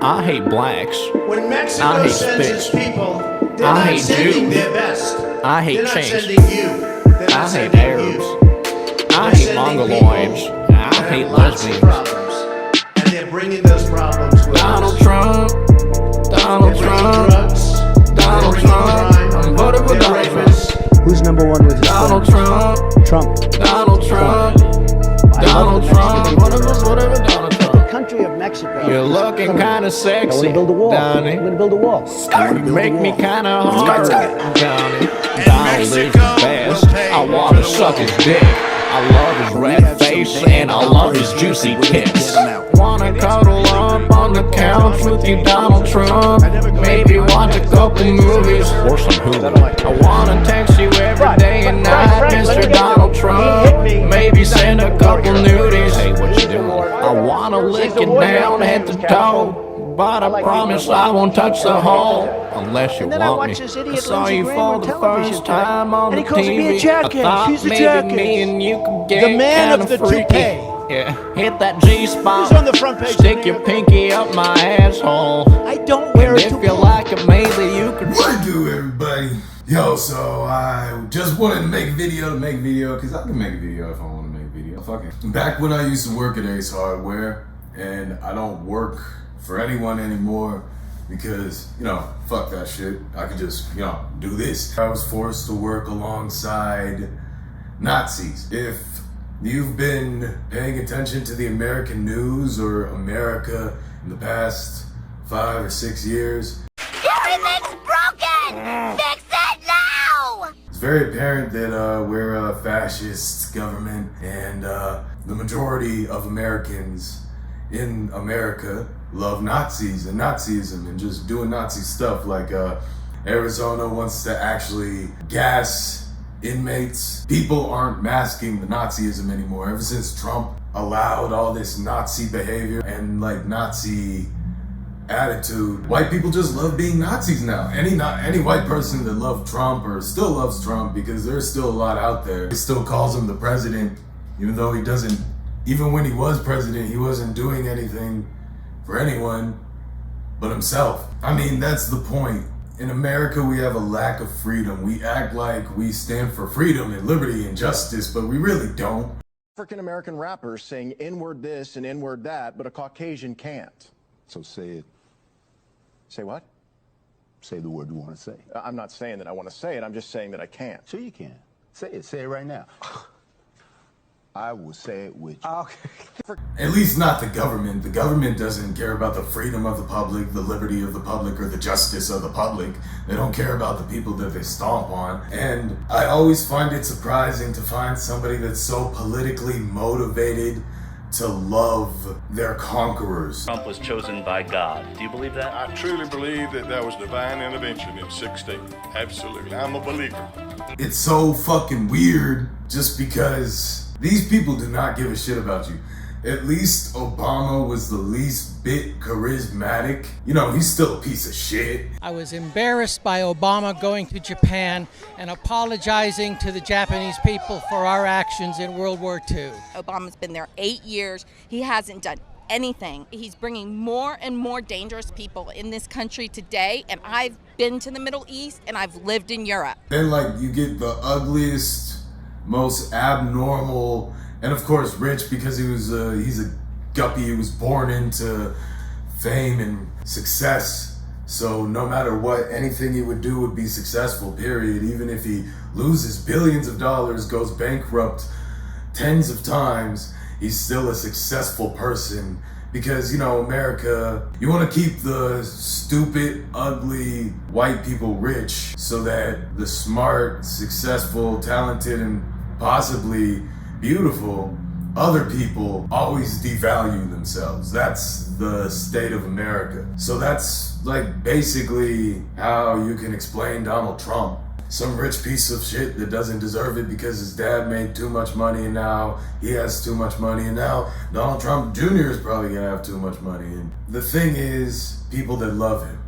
I hate blacks. When I Mexico hate sends its Spanish. people, they're I not hate sending Jews. their best. I hate They're not Chinks. sending you. They're not I hate sending Arabs. you. I They're hate sending Mongoloids. people I that hate have lots of lesbians. problems, and they're bringing those problems with Donald us. Trump. Donald They're bringing Trump. drugs. Donald They're bringing Trump. crime. I'm voting for They're Donald Trump. rapists. Who's number one with his Donald friends? Trump. Trump. Donald Trump. I love Donald the Trump. Mexican people. Whatever Donald The Trump. country of Mexico. You're looking kind of I'm sexy, going to build a wall. I'm Donnie. going to build a wall. You make me kind of hard, Donnie. And Donald is the Mexico best. will pay I want to for the suck wall. his dick. I love his red face and I love his juicy tits. Wanna cuddle up on the couch with you, Donald Trump? Maybe watch a couple movies or some Hulu. I wanna text you every day and night, Mr. Donald Trump. Maybe send a couple nudies. Hey, what you doing? I wanna lick you down head to toe. But I promise I won't touch the hole unless you And then I want watch me. this I idiot saw Lindsey you Graham for on the television first today. time on And the he calls TV. me a jackass. I thought He's a maybe jackass. me and you could get The man kinda of the freaky. toupee. Yeah, hit that G spot. He's on the front page of Stick New your York. pinky up my asshole. I don't wear And a if toupee. you like it, maybe you could. What it do, everybody? Yo, so I just wanted to make a video because I can make a video if I want to make a video. Fuck it. Back when I used to work at Ace Hardware, and I don't work for anyone anymore because, fuck that shit. I could just, do this. I was forced to work alongside Nazis. If you've been paying attention to the American news or America in the past 5 or 6 years, Everything's broken! Fix it now! it's very apparent that we're a fascist government, and the majority of Americans in America love Nazis and Nazism and just doing Nazi stuff. Like Arizona wants to actually gas inmates. People aren't masking the Nazism anymore. Ever since Trump allowed all this Nazi behavior and Nazi attitude, white people just love being Nazis now. Any white person that loved Trump or still loves Trump, because there's still a lot out there, he still calls him the president, even though he doesn't. Even when he was president, he wasn't doing anything for anyone but himself. I mean, that's the point. In America, we have a lack of freedom. We act like we stand for freedom and liberty and justice, but we really don't. African-American rappers saying N-word this and N-word that, but a Caucasian can't. So say it. Say what? Say the word you want to say. I'm not saying that I want to say it, I'm just saying that I can't. Sure you can. Say it. Say it right now. I will say it with you. Okay. At least not the government. The government doesn't care about the freedom of the public, the liberty of the public, or the justice of the public. They don't care about the people that they stomp on. And I always find it surprising to find somebody that's so politically motivated to love their conquerors. Trump was chosen by God. Do you believe that? I truly believe that was divine intervention in 16. Absolutely. I'm a believer. It's so fucking weird just because these people do not give a shit about you. At least Obama was the least bit charismatic. He's still a piece of shit. I was embarrassed by Obama going to Japan and apologizing to the Japanese people for our actions in World War II. Obama's been there 8 years. He hasn't done anything. He's bringing more and more dangerous people in this country today, and I've been to the Middle East and I've lived in Europe. Then you get the ugliest, most abnormal, and of course rich, because he's a guppy. He was born into fame and success. So no matter what, anything he would do would be successful, period. Even if he loses billions of dollars, goes bankrupt tens of times, he's still a successful person. Because, America, you want to keep the stupid, ugly white people rich so that the smart, successful, talented, and possibly beautiful other people always devalue themselves. That's the state of America. So that's basically how you can explain Donald Trump. Some rich piece of shit that doesn't deserve it because his dad made too much money and now he has too much money, and now Donald Trump Jr. is probably gonna have too much money. And the thing is, people that love him.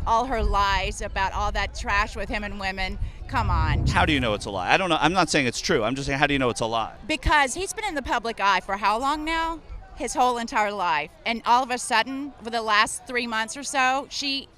All her lies about all that trash with him and women, come on. How do you know it's a lie? I don't know. I'm not saying it's true. I'm just saying, how do you know it's a lie? Because he's been in the public eye for how long now? his whole entire life. And all of a sudden, for the last 3 months or so,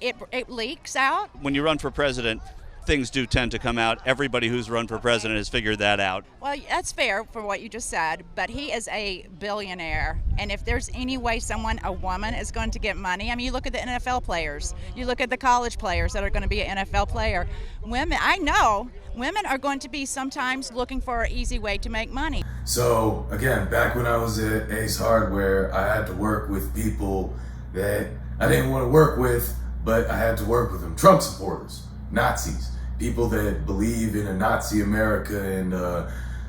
it leaks out. When you run for president, things do tend to come out. Everybody who's run for president has figured that out. Well, that's fair for what you just said, but he is a billionaire. And if there's any way a woman is going to get money, I mean, you look at the NFL players, you look at the college players that are going to be an NFL player. Women, I know, women are going to be sometimes looking for an easy way to make money. So again, back when I was at Ace Hardware, I had to work with people that I didn't want to work with, but I had to work with them. Trump supporters, Nazis, people that believe in a Nazi America and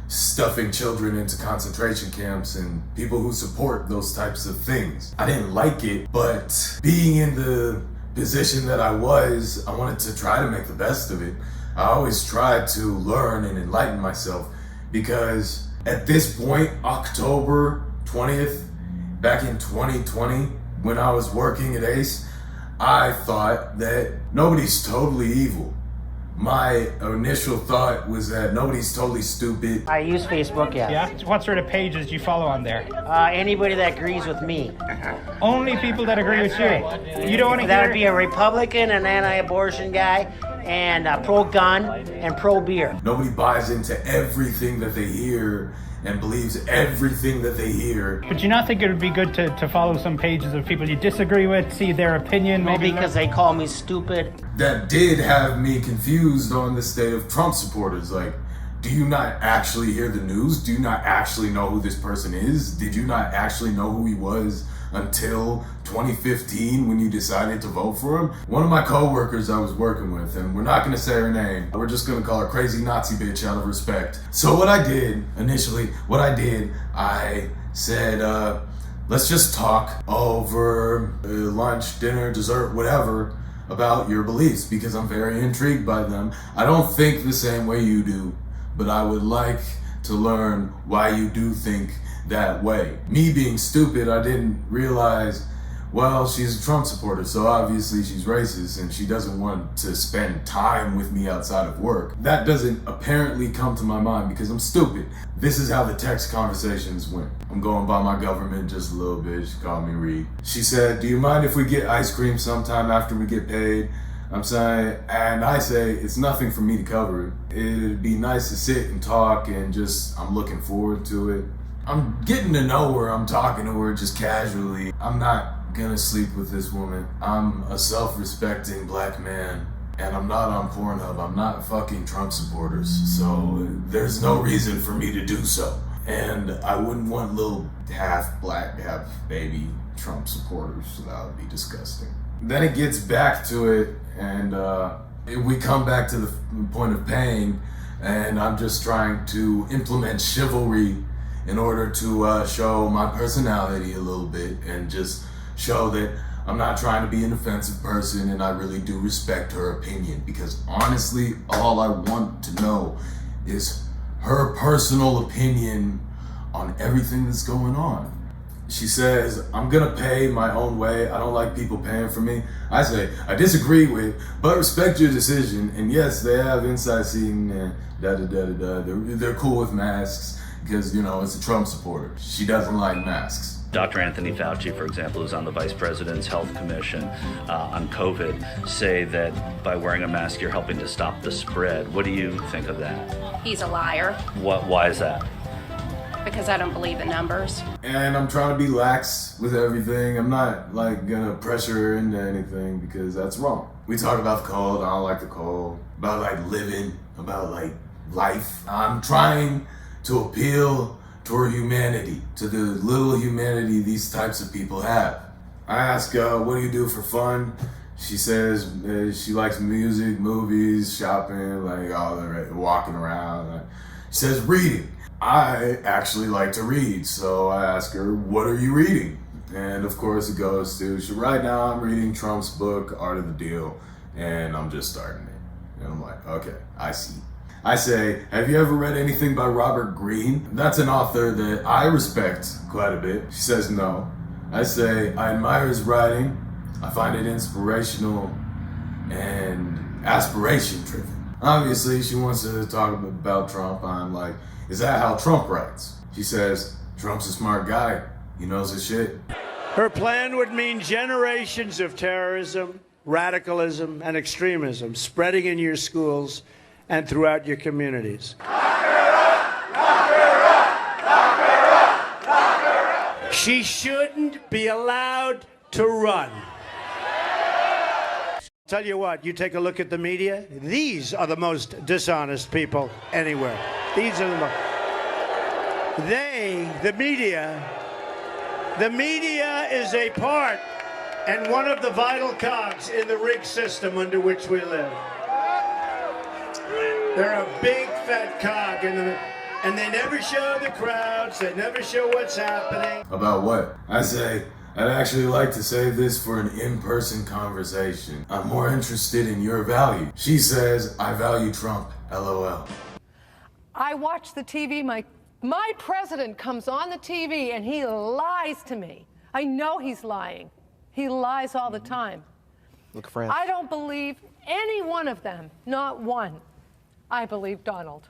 stuffing children into concentration camps, and people who support those types of things. I didn't like it, but being in the position that I wanted to try to make the best of it. I always tried to learn and enlighten myself, because at this point, October 20th, back in 2020, when I was working at Ace, I thought that nobody's totally evil. My initial thought was that nobody's totally stupid. I use Facebook, yeah. Yeah? What sort of pages do you follow on there? Anybody that agrees with me. Only people that agree with you. You don't want to That hear... would be a Republican, an anti-abortion guy, and pro-gun, and pro-beer. Nobody buys into everything that they hear and believes everything that they hear. But do you not think it would be good to follow some pages of people you disagree with, see their opinion? Well, maybe because they call me stupid. That did have me confused on the state of Trump supporters. Like, do you not actually hear the news? Do you not actually know who this person is? Did you not actually know who he was until 2015 when you decided to vote for him? One of my co-workers I was working with, and we're not gonna say her name, we're just gonna call her crazy Nazi bitch out of respect. So what I did, I said, let's just talk over lunch, dinner, dessert, whatever, about your beliefs, because I'm very intrigued by them. I don't think the same way you do, but I would like to learn why you do think that way. Me being stupid, I didn't realize, well, she's a Trump supporter, so obviously she's racist and she doesn't want to spend time with me outside of work. That doesn't apparently come to my mind because I'm stupid. This is how the text conversations went. I'm going by my government just a little bit. She called me Reed. She said, do you mind if we get ice cream sometime after we get paid? I'm saying, and I say, it's nothing for me to cover. It'd be nice to sit and talk and I'm looking forward to it. I'm getting to know her, I'm talking to her just casually. I'm not gonna sleep with this woman. I'm a self-respecting black man, and I'm not on Pornhub. I'm not fucking Trump supporters, so there's no reason for me to do so. And I wouldn't want little half black, half baby Trump supporters, so that would be disgusting. Then it gets back to it, and we come back to the point of paying, and I'm just trying to implement chivalry in order to show my personality a little bit and just show that I'm not trying to be an offensive person and I really do respect her opinion, because honestly, all I want to know is her personal opinion on everything that's going on. She says, I'm gonna pay my own way. I don't like people paying for me. I say, I disagree with, but respect your decision. And yes, they have inside seating and They're cool with masks because, you know, it's a Trump supporter. She doesn't like masks. Dr. Anthony Fauci, for example, who's on the Vice President's Health Commission on COVID, say that by wearing a mask, you're helping to stop the spread. What do you think of that? He's a liar. Why is that? Because I don't believe the numbers. And I'm trying to be lax with everything. I'm not like gonna pressure her into anything because that's wrong. We talk about the cold, I don't like the cold, about like living, about like life. I'm trying to appeal to her humanity, to the little humanity these types of people have. I ask, what do you do for fun? She says she likes music, movies, shopping, like all the walking around. She says reading. I actually like to read, so I ask her, what are you reading? And of course it goes to, right now I'm reading Trump's book, Art of the Deal, and I'm just starting it. And I'm like, okay, I see. I say, have you ever read anything by Robert Greene? That's an author that I respect quite a bit. She says no. I say, I admire his writing. I find it inspirational and aspiration driven. Obviously, she wants to talk about Trump. I'm like, is that how Trump writes? She says, Trump's a smart guy. He knows his shit. Her plan would mean generations of terrorism, radicalism, and extremism spreading in your schools and throughout your communities. She shouldn't be allowed to run. Tell you what, you take a look at the media. These are the most dishonest people anywhere. These are the most. The media is a part and one of the vital cogs in the rigged system under which we live. They're a big fat cog and they never show the crowds, they never show what's happening. About what? I say, I'd actually like to save this for an in-person conversation. I'm more interested in your value. She says, I value Trump, LOL. I watch the TV, my president comes on the TV and he lies to me. I know he's lying. He lies all the time. Look, France. I don't believe any one of them, not one. I believe Donald.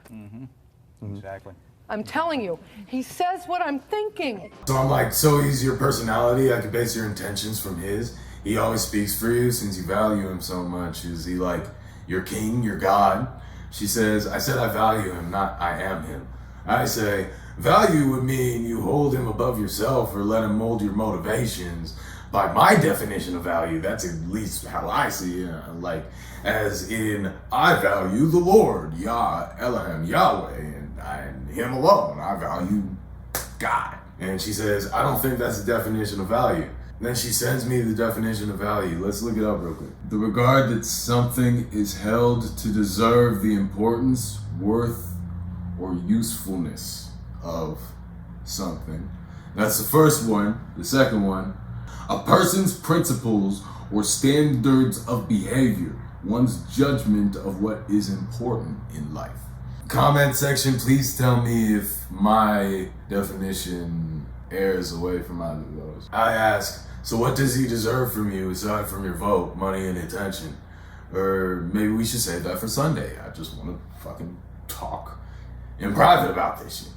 Exactly. I'm telling you, he says what I'm thinking. So I'm like, so he's your personality? I could base your intentions from his? He always speaks for you since you value him so much. Is he like your king, your God? She says, I said I value him, not I am him. I say, value would mean you hold him above yourself or let him mold your motivations. By my definition of value, that's at least how I see it. Like, as in, I value the Lord, Yah, Elohim, Yahweh, and him alone. I value God. And she says, I don't think that's the definition of value. Then she sends me the definition of value. Let's look it up real quick. The regard that something is held to deserve the importance, worth, or usefulness of something. That's the first one. The second one, a person's principles or standards of behavior, one's judgment of what is important in life. Comment section, please tell me if my definition errs away from either of those. I ask, so what does he deserve from you aside from your vote, money, and attention? Or maybe we should save that for Sunday. I just want to fucking talk in private about this shit.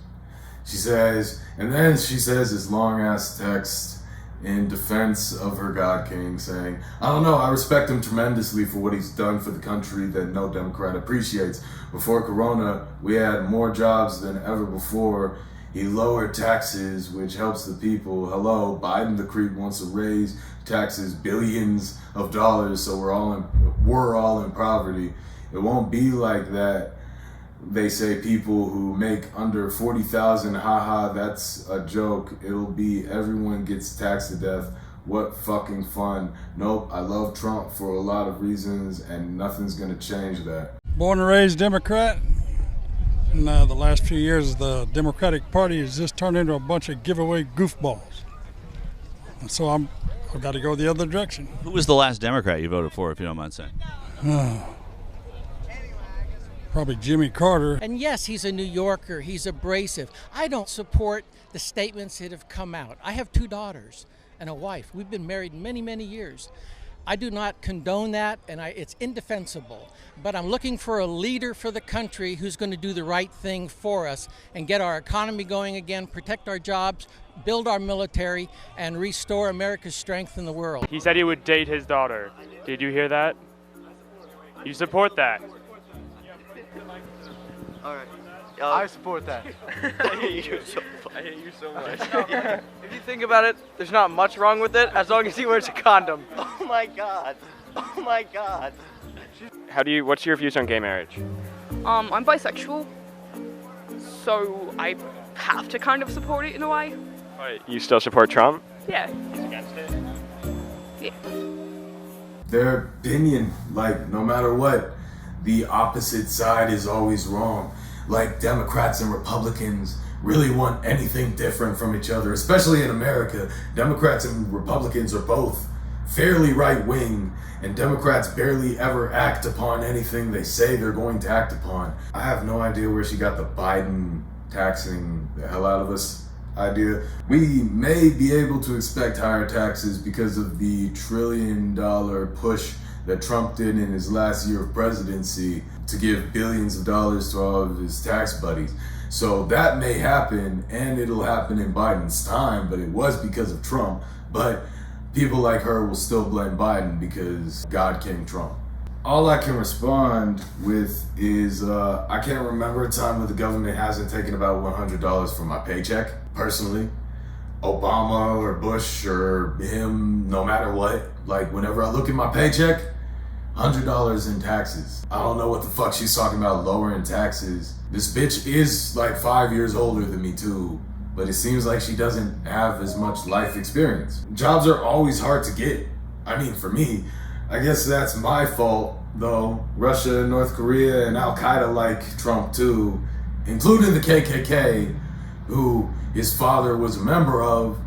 She says, and then she says this long ass text in defense of her God King saying, I don't know, I respect him tremendously for what he's done for the country that no Democrat appreciates. Before Corona, we had more jobs than ever before. He lowered taxes, which helps the people. Hello, Biden the creep wants to raise taxes billions of dollars, so we're all in poverty. It won't be like that. They say people who make under 40,000, haha, that's a joke. It'll be everyone gets taxed to death. What fucking fun. Nope, I love Trump for a lot of reasons and nothing's gonna change that. Born and raised Democrat. In the last few years, the Democratic Party has just turned into a bunch of giveaway goofballs. And so I've got to go the other direction. Who was the last Democrat you voted for, if you don't mind saying? Probably Jimmy Carter. And yes, he's a New Yorker. He's abrasive. I don't support the statements that have come out. I have 2 daughters and a wife. We've been married many, many years. I do not condone that, and it's indefensible. But I'm looking for a leader for the country who's going to do the right thing for us and get our economy going again, protect our jobs, build our military, and restore America's strength in the world. He said he would date his daughter. Did you hear that? You support that? All right. I support that. I hate you so much. If you think about it, there's not much wrong with it as long as he wears a condom. Oh my god. Oh my god. What's your views on gay marriage? I'm bisexual, so I have to kind of support it in a way. Right. You still support Trump? Yeah. He's against it? Yeah. Their opinion, like, no matter what, the opposite side is always wrong. Like, Democrats and Republicans really want anything different from each other, especially in America. Democrats and Republicans are both fairly right-wing, and Democrats barely ever act upon anything they say they're going to act upon. I have no idea where she got the Biden taxing the hell out of us idea. We may be able to expect higher taxes because of the $1 trillion push that Trump did in his last year of presidency to give billions of dollars to all of his tax buddies. So that may happen, and it'll happen in Biden's time, but it was because of Trump. But people like her will still blame Biden because God King Trump. All I can respond with is I can't remember a time where the government hasn't taken about $100 from my paycheck, personally. Obama or Bush or him, no matter what, like whenever I look at my paycheck, $100 in taxes. I don't know what the fuck she's talking about lowering taxes. This bitch is like 5 years older than me too, but it seems like she doesn't have as much life experience. Jobs are always hard to get. I mean, for me, I guess that's my fault though. Russia, North Korea, and Al-Qaeda like Trump too, including the KKK, who his father was a member of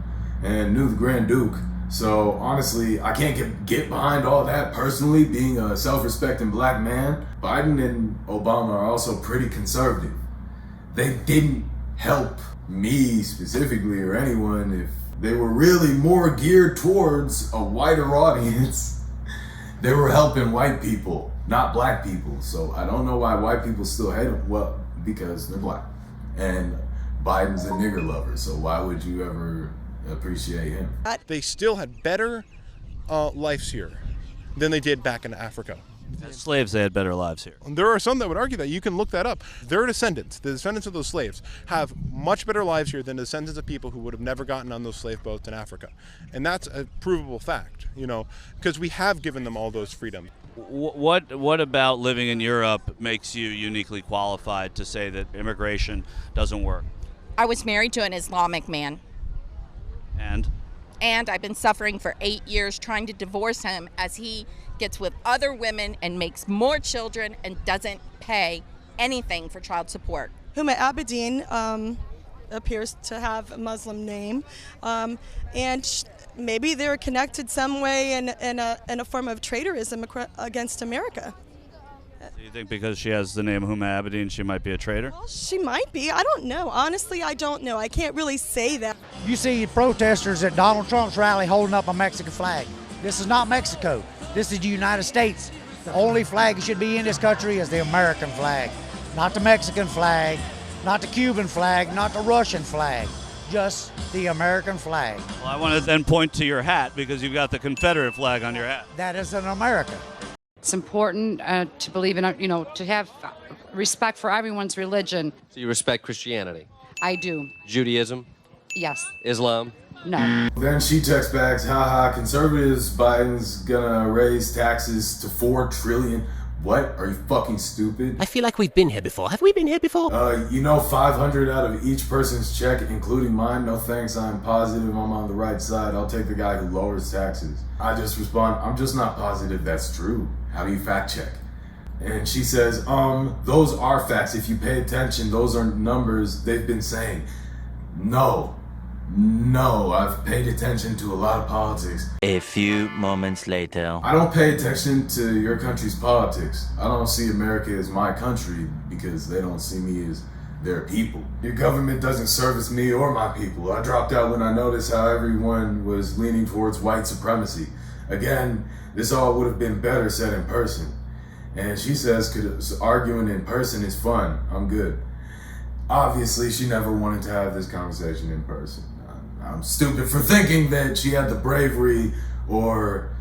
and knew the Grand Duke. So honestly, I can't get behind all that personally, being a self-respecting black man. Biden and Obama are also pretty conservative. They didn't help me specifically or anyone. If they were really more geared towards a wider audience, they were helping white people, not black people. So I don't know why white people still hate them. Well, because they're black. And Biden's a nigger lover, so why would you ever appreciate him? They still had better lives here than they did back in Africa. As slaves, they had better lives here. There are some that would argue that. You can look that up. Their descendants, the descendants of those slaves, have much better lives here than the descendants of people who would have never gotten on those slave boats in Africa. And that's a provable fact, you know, because we have given them all those freedoms. What about living in Europe makes you uniquely qualified to say that immigration doesn't work? I was married to an Islamic man. And I've been suffering for 8 years trying to divorce him as he gets with other women and makes more children and doesn't pay anything for child support. Huma Abedin appears to have a Muslim name, and maybe they're connected some way in a form of traitorism against America. Do you think because she has the name Huma Abedin, she might be a traitor? Well, she might be. I don't know. Honestly, I don't know. I can't really say that. You see protesters at Donald Trump's rally holding up a Mexican flag. This is not Mexico. This is the United States. The only flag that should be in this country is the American flag, not the Mexican flag, not the Cuban flag, not the Russian flag, just the American flag. Well, I want to then point to your hat because you've got the Confederate flag on your hat. That is an America. It's important to believe in, to have respect for everyone's religion. So you respect Christianity? I do. Judaism? Yes. Islam? No. Then she texts back, haha, conservatives, Biden's gonna raise taxes to $4 trillion. What? Are you fucking stupid? I feel like we've been here before. Have we been here before? 500 out of each person's check, including mine. No thanks, I'm positive I'm on the right side. I'll take the guy who lowers taxes. I just respond, I'm just not positive that's true. How do you fact check? And she says, those are facts. If you pay attention, those are numbers they've been saying. No, I've paid attention to a lot of politics. A few moments later. I don't pay attention to your country's politics. I don't see America as my country because they don't see me as their people. Your government doesn't service me or my people. I dropped out when I noticed how everyone was leaning towards white supremacy. Again, this all would have been better said in person. And she says, arguing in person is fun. I'm good. Obviously, she never wanted to have this conversation in person. I'm stupid for thinking that she had the bravery or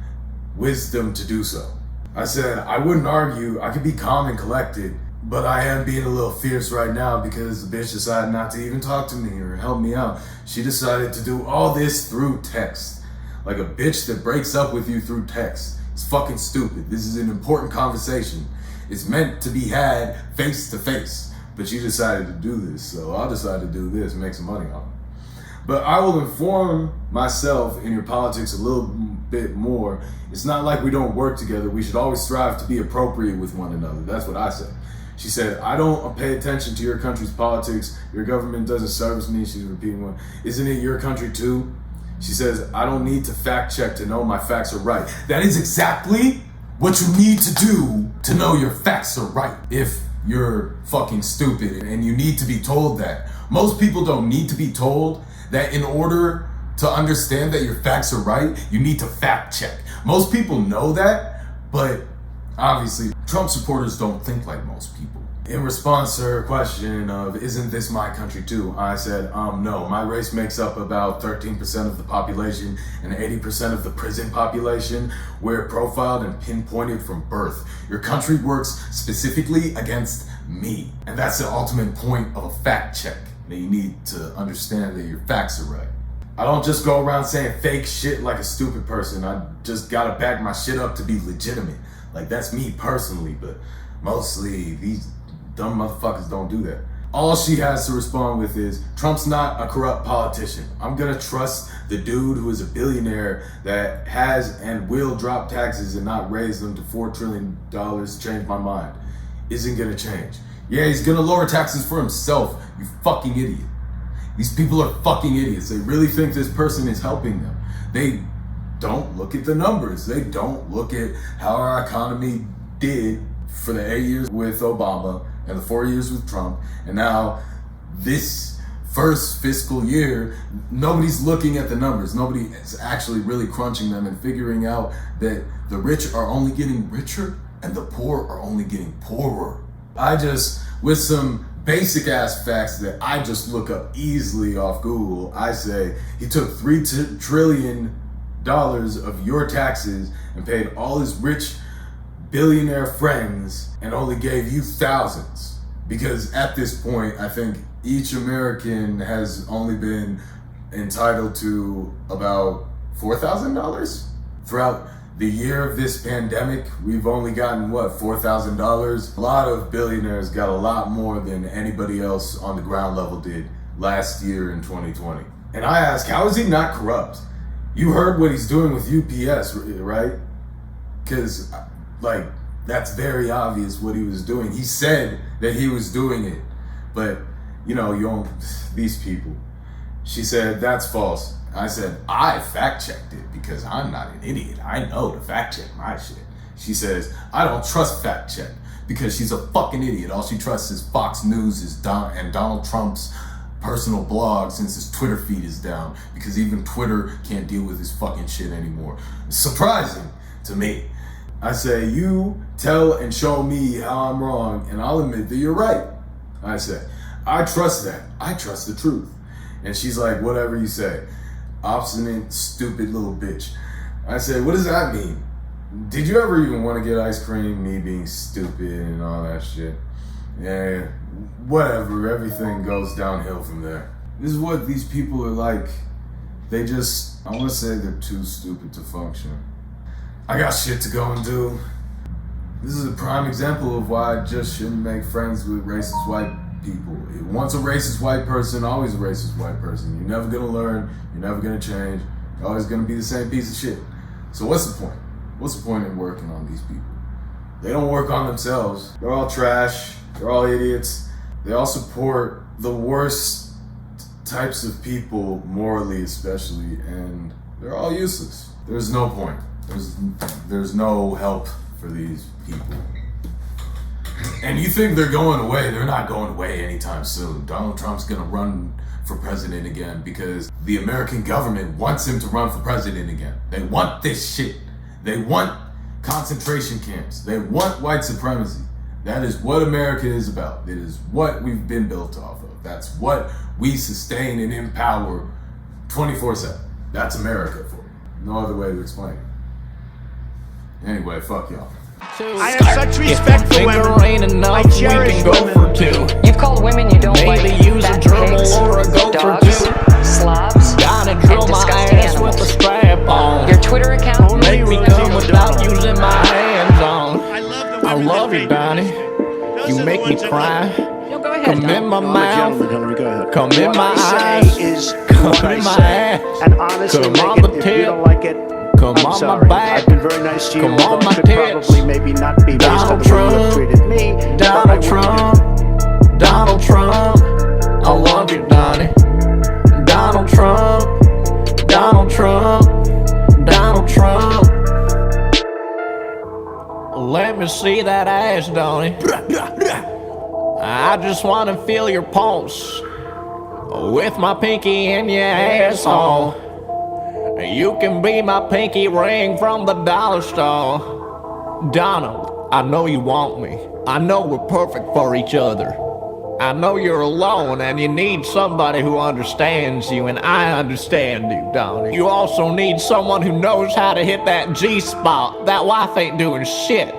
wisdom to do so. I said, I wouldn't argue. I could be calm and collected, but I am being a little fierce right now because the bitch decided not to even talk to me or help me out. She decided to do all this through text. Like a bitch that breaks up with you through text. It's fucking stupid. This is an important conversation. It's meant to be had face to face. But she decided to do this, so I'll decide to do this and make some money off it. But I will inform myself in your politics a little bit more. It's not like we don't work together. We should always strive to be appropriate with one another. That's what I said. She said, I don't pay attention to your country's politics. Your government doesn't service me. She's repeating one. Isn't it your country too? She says, I don't need to fact check to know my facts are right. That is exactly what you need to do to know your facts are right. If you're fucking stupid and you need to be told that. Most people don't need to be told that in order to understand that your facts are right, you need to fact check. Most people know that, but obviously Trump supporters don't think like most people. In response to her question of, isn't this my country too? I said, no, my race makes up about 13% of the population and 80% of the prison population. We're profiled and pinpointed from birth. Your country works specifically against me. And that's the ultimate point of a fact check. That you need to understand that your facts are right. I don't just go around saying fake shit like a stupid person. I just gotta back my shit up to be legitimate. Like, that's me personally, but mostly these dumb motherfuckers don't do that. All she has to respond with is, Trump's not a corrupt politician. I'm gonna trust the dude who is a billionaire that has and will drop taxes and not raise them to $4 trillion to change my mind. Isn't gonna change. Yeah, he's gonna lower taxes for himself, you fucking idiot. These people are fucking idiots. They really think this person is helping them. They don't look at the numbers. They don't look at how our economy did for the 8 years with Obama and the 4 years with Trump. And now this first fiscal year, nobody's looking at the numbers. Nobody is actually really crunching them and figuring out that the rich are only getting richer and the poor are only getting poorer. I just, with some basic ass facts that I just look up easily off Google, I say he took $3 trillion of your taxes and paid all his rich billionaire friends and only gave you thousands. Because at this point, I think each American has only been entitled to about $4,000 throughout the year of this pandemic. We've only gotten, what, $4,000? A lot of billionaires got a lot more than anybody else on the ground level did last year in 2020. And I ask, how is he not corrupt? You heard what he's doing with UPS, right? Because, like, that's very obvious what he was doing. He said that he was doing it, but, you know, these people. She said, that's false. I said, I fact-checked it because I'm not an idiot. I know to fact-check my shit. She says, I don't trust fact-check because she's a fucking idiot. All she trusts is Fox News and Donald Trump's personal blog since his Twitter feed is down because even Twitter can't deal with his fucking shit anymore. It's surprising to me. I say, you tell and show me how I'm wrong and I'll admit that you're right. I say, I trust that. I trust the truth. And she's like, whatever you say. Obstinate, stupid little bitch. I say, what does that mean? Did you ever even want to get ice cream? Me being stupid and all that shit. Yeah, whatever. Everything goes downhill from there. This is what these people are like. They just, I want to say they're too stupid to function. I got shit to go and do. This is a prime example of why I just shouldn't make friends with racist white people. Once a racist white person, always a racist white person. You're never gonna learn, you're never gonna change, you're always gonna be the same piece of shit. So what's the point? What's the point in working on these people? They don't work on themselves. They're all trash, they're all idiots. They all support the worst types of people, morally especially, and they're all useless. There's no point. There's no help for these people. And you think they're going away, they're not going away anytime soon. Donald Trump's gonna run for president again because the American government wants him to run for president again. They want this shit. They want concentration camps. They want white supremacy. That is what America is about. It is what we've been built off of. That's what we sustain and empower 24/7. That's America for you. No other way to explain it. Anyway, fuck y'all. I have such respect for women. I cherish women. You've called women you don't like Maybe use a Dremel or a gopher too. Slobs, gotta drill my ass with a strap on. Your Twitter account make me come without using my hands on. I love you, Donnie. You make me cry. Go ahead. Come in my mouth. Go ahead. Come in my eyes. Come in my ass. And honestly, come on the if you don't like it, come I'm on sorry. my back. I've been very nice to you. Come on my Should tits. probably maybe not be based on the way you have treated me. Donald Trump. Donald Trump. I love you, Donnie. Donald Trump. Donald Trump. Donald Trump. Let me see that ass, Donnie. I just want to feel your pulse with my pinky in your asshole. You can be my pinky ring from the dollar store. Donald, I know you want me. I know we're perfect for each other. I know you're alone and you need somebody who understands you, and I understand you, Donnie. You also need someone who knows how to hit that G-spot. That wife ain't doing shit.